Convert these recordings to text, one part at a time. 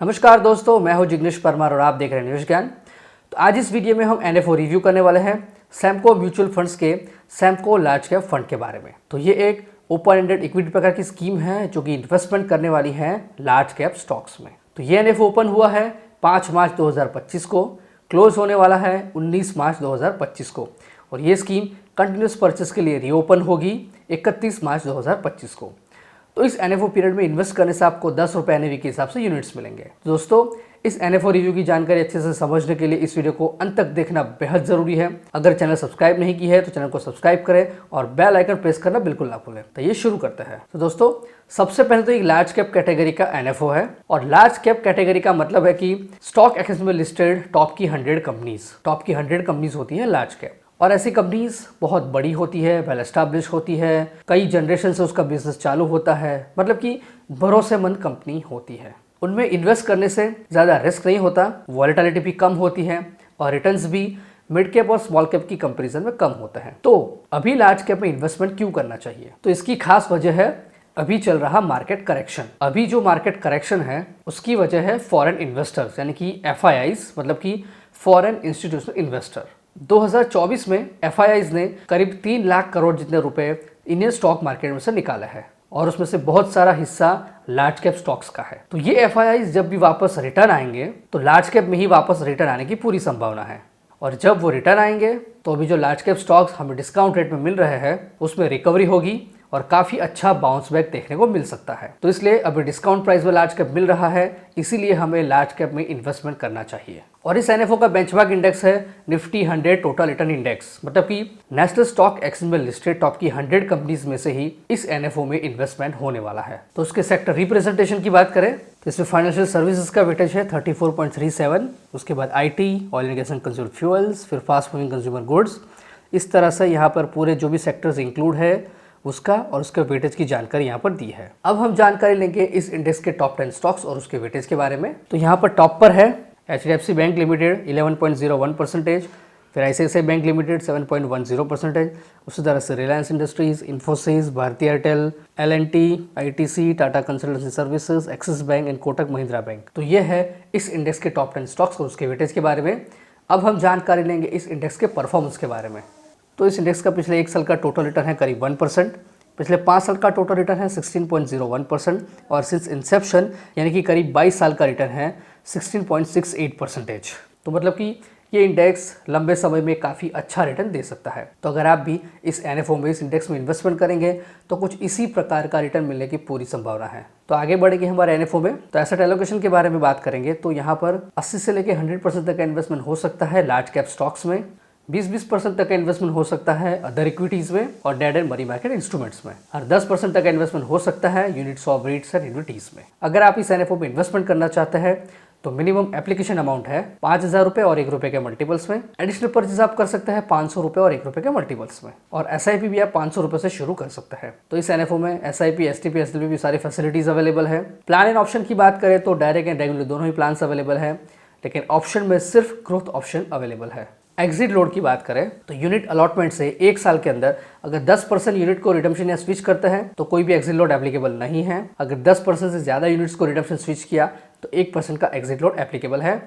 नमस्कार दोस्तों, मैं हूं जिग्नेश परमार और आप देख रहे हैं निवेश ज्ञान। तो आज इस वीडियो में हम एनएफओ रिव्यू करने वाले हैं सैमको म्यूचुअल फंड्स के सैमको लार्ज कैप फंड के बारे में। तो ये एक ओपन एंडेड इक्विटी प्रकार की स्कीम है जो कि इन्वेस्टमेंट करने वाली है लार्ज कैप स्टॉक्स में। तो ये एनएफओ ओपन हुआ है 5 मार्च 2025 को, क्लोज होने वाला है 19 मार्च 2025 को और ये स्कीम कंटिन्यूस परचेस के लिए रीओपन होगी 31 मार्च 2025 को। तो इस एनएफओ पीरियड में इन्वेस्ट करने से आपको 10 रुपये एनएवी के हिसाब से यूनिट्स मिलेंगे। दोस्तों, इस एनएफओ रिव्यू की जानकारी अच्छे से समझने के लिए इस वीडियो को अंत तक देखना बेहद जरूरी है। अगर चैनल सब्सक्राइब नहीं की है तो चैनल को सब्सक्राइब करें और बेल आइकन प्रेस करना बिल्कुल ना भूलें। तो ये शुरू करते हैं। तो दोस्तों, सबसे पहले तो एक लार्ज कैप कैटेगरी का एनएफओ है और लार्ज कैप कैटेगरी का मतलब है कि स्टॉक एक्सचेंज में लिस्टेड टॉप की 100 कंपनीज होती है लार्ज कैप। और ऐसी कंपनीज बहुत बड़ी होती है, वेल एस्टैब्लिश होती है, कई जनरेशन से उसका बिजनेस चालू होता है, मतलब कि भरोसेमंद कंपनी होती है। उनमें इन्वेस्ट करने से ज़्यादा रिस्क नहीं होता, वॉलेटिलिटी भी कम होती है और रिटर्न्स भी मिड कैप और स्मॉल कैप की कंपैरिजन में कम होते हैं। तो अभी लार्ज कैप में इन्वेस्टमेंट क्यों करना चाहिए? तो इसकी खास वजह है अभी चल रहा मार्केट करेक्शन। अभी जो मार्केट करेक्शन है उसकी वजह है फॉरेन इन्वेस्टर्स यानी कि एफआईआईज, मतलब कि फॉरेन इंस्टीट्यूशनल इन्वेस्टर। 2024 में एफआईआईज ने करीब 3 लाख करोड़ जितने रुपए इंडियन स्टॉक मार्केट में से निकाला है और उसमें से बहुत सारा हिस्सा लार्ज कैप स्टॉक्स का है। तो ये एफआईआईज जब भी वापस रिटर्न आएंगे तो लार्ज कैप में ही वापस रिटर्न आने की पूरी संभावना है और जब वो रिटर्न आएंगे तो अभी जो लार्ज कैप स्टॉक्स हमें डिस्काउंट रेट में मिल रहे हैं उसमें रिकवरी होगी और काफी अच्छा बाउंस बैक देखने को मिल सकता है। तो इसलिए अभी डिस्काउंट प्राइस में लार्ज कैप मिल रहा है, इसीलिए हमें लार्ज कैप में इन्वेस्टमेंट करना चाहिए। और इस एनएफओ का बेंचमार्क इंडेक्स है निफ्टी 100 टोटल रिटर्न इंडेक्स, मतलब कि नेशनल स्टॉक एक्सचेंज में लिस्टेड टॉप की 100 कंपनीज में से ही इस एनएफओ में इन्वेस्टमेंट होने वाला है। तो उसके सेक्टर रिप्रेजेंटेशन की बात करें तो इसमें फाइनेंशियल सर्विसेज का वेटेज है 34.37, उसके बाद IT, oil and gas and consumer fuels, फिर फास्ट मूविंग कंज्यूमर गुड्स। इस तरह से यहाँ पर पूरे जो भी सेक्टर्स इंक्लूड है उसका और उसके वेटेज की जानकारी यहाँ पर दी है। अब हम जानकारी लेंगे इस इंडेक्स के टॉप 10 स्टॉक्स और उसके वेटेज के बारे में। तो यहाँ पर टॉप पर है एचडीएफसी बैंक लिमिटेड 11.01%, फिर आईसीआईसीआई बैंक लिमिटेड 7.10%, उसी तरह से रिलायंस इंडस्ट्रीज, इन्फोसिस, भारती एयरटेल, एलएनटी, आईटीसी, टाटा कंसल्टेंसी सर्विसेज, एक्सिस बैंक एंड कोटक महिंद्रा बैंक। तो ये है इस इंडेक्स के टॉप 10 स्टॉक्स और उसके वेटेज के बारे में। अब हम जानकारी लेंगे इस इंडेक्स के परफॉर्मेंस के बारे में। तो इस इंडेक्स का पिछले 1 साल का टोटल रिटर्न है करीब 1%, पिछले 5 साल का टोटल रिटर्न है 16.01% और सिंस इंसेप्शन यानी कि करीब 22 साल का रिटर्न है 16.68%। तो मतलब कि ये इंडेक्स लंबे समय में काफ़ी अच्छा रिटर्न दे सकता है। तो अगर आप भी इस एनएफओ में इस इंडेक्स में इन्वेस्टमेंट करेंगे तो कुछ इसी प्रकार का रिटर्न मिलने की पूरी संभावना है। तो आगे बढ़ेंगे हमारे एनएफओ में। तो एसेट एलोकेशन के बारे में बात करेंगे तो यहाँ पर 80 से लेकर 100% तक का इन्वेस्टमेंट हो सकता है लार्ज कैप स्टॉक्स में, 20% तक का इन्वेस्टमेंट हो सकता है अदर इक्विटीज में और debt and money market instruments में, और 10% तक का इन्वेस्टमेंट हो सकता है units of REITs and equities में। अगर आप इस एनएफओ में इन्वेस्टमेंट करना चाहते हैं तो मिनिमम एप्लीकेशन अमाउंट है 5,000 रुपये और 1 रुपये के मल्टीपल्स में। एडिशनल परचेज आप कर सकते हैं 500 रुपये और 1 रुपये के मल्टीपल्स में, और एसआईपी भी आप 500 रुपये से शुरू कर सकते हैं। तो इस एनएफओ में एसआईपी, एसटीपी, एसएलपी भी सारी फैसिलिटीज अवेलेबल है। प्लान एंड ऑप्शन की बात करें तो डायरेक्ट एंड रेगुलर दोनों ही प्लान अवेलेबल है, लेकिन ऑप्शन में सिर्फ ग्रोथ ऑप्शन अवेलेबल है। एग्जिट लोड की बात करें तो यूनिट अलॉटमेंट से 1 साल के अंदर अगर 10% यूनिट को रिडम्पशन या स्विच करते हैं तो कोई भी एग्जिट लोड एप्लीकेबल नहीं है। अगर 10% से ज़्यादा यूनिट्स को रिडम्पशन स्विच किया तो 1% का एग्जिट लोड एप्लीकेबल है,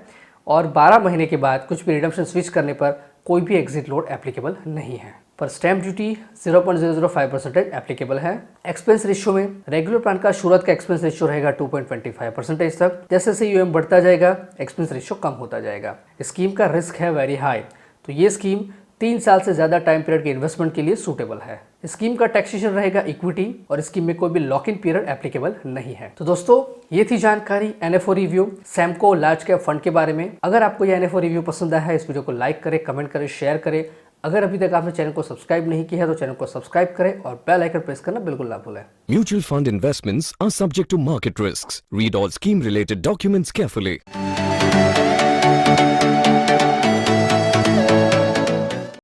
और 12 महीने के बाद कुछ भी रिडम्पशन स्विच करने पर कोई भी एग्जिट लोड एप्लीकेबल नहीं है। पर स्टैम्प ड्यूटी 0.005% एप्लीकेबल है। एक्सपेंस रेशियो में रेगुलर प्लान का शुरुआत का एक्सपेंस रेशियो रहेगा 2.25% तक। जैसे जैसे यूएम बढ़ता जाएगा एक्सपेंस रेशियो कम होता जाएगा। स्कीम का रिस्क है वेरी हाई, तो ये स्कीम 3 साल से ज्यादा टाइम पीरियड के इन्वेस्टमेंट के लिए सूटेबल है। स्कीम का टैक्सेशन रहेगा इक्विटी और स्कीम में कोई भी लॉक इन पीरियड एप्लीकेबल नहीं है। तो दोस्तों, ये थी जानकारी NFO review Samco large cap fund के बारे में। अगर आपको यह एनएफओ रिव्यू पसंद आया है इस वीडियो को लाइक करें, कमेंट करें, शेयर करें। अगर अभी तक आपने चैनल को सब्सक्राइब नहीं किया है तो चैनल को सब्सक्राइब करें और बेल आइकन प्रेस करना बिल्कुल ना भूलें। Mutual fund investments are subject to market risks. Read all scheme related documents carefully.